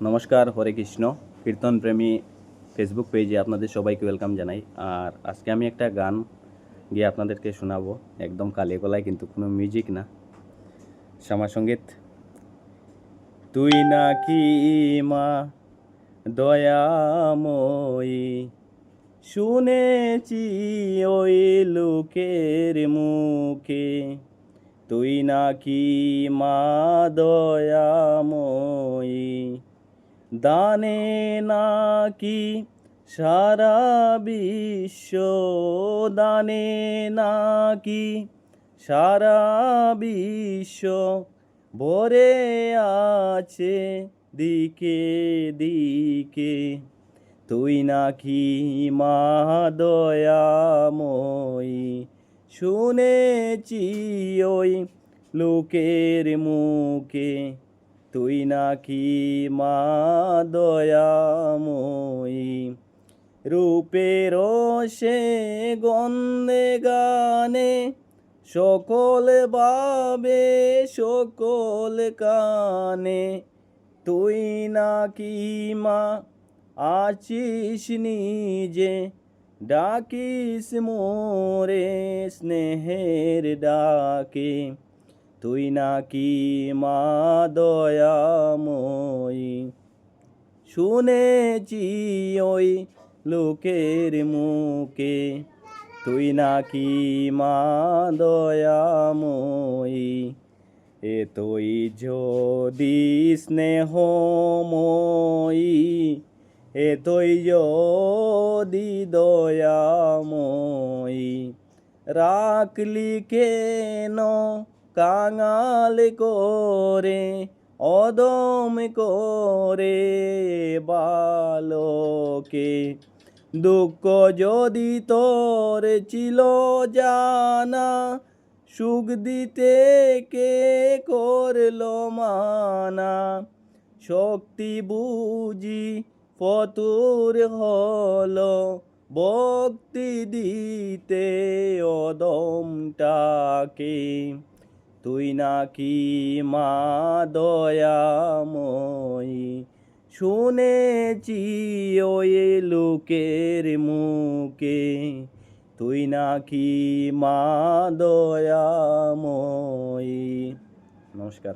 নমস্কার, হরে কৃষ্ণ। কীর্তন প্রেমী ফেসবুক পেজে আপনাদের সবাইকে ওয়েলকাম জানাই। আর আজকে আমি একটা গান গিয়ে আপনাদেরকে শোনাবো, একদম কালে গলায়, কিন্তু কোনো মিউজিক না, শ্যামা সঙ্গীত। তুই নাকি মা দয়াময়ী, শুনেছি ওই লোকের মুখে, তুই নাকি মা দয়াময়ী, দানে নাকি সারা বিশ্ব, দানে নাকি সারা বিশ্ব ভরে আছে দিকে দিকে, তুই নাকি মা দয়াময়ী, শুনেছি ওই লোকের মুখে, তুই নাকি মা দয়াময়ী। রূপের সে গন্ধে গানে সকল বাবে সকল কানে, তুই নাকি মা আছিস নিজে, ডাকিস মোরে স্নেহের ডাকে, তুই নাকি মা দয়াময়ী, শুনেছি ওই লোকের মুখে, তুই নাকি মা দয়াময়ী। এতই যদি স্নেহময়ী, এতই যদি দয়াময়ী, রাখলি কেন কাঙাল করে, অদম করে বালকে, দুঃখ যদি তোর ছিল জানা, সুখ দিতে কে করলো মানা, শক্তি বুঝি ফতুর হলো, ভক্তি দিতে অদমটাকে, তুই নাকি মা দয়াময়ী, শুনেছি ওই লোকের মুখে, তুই নাকি মা দয়াময়ী। নমস্কার।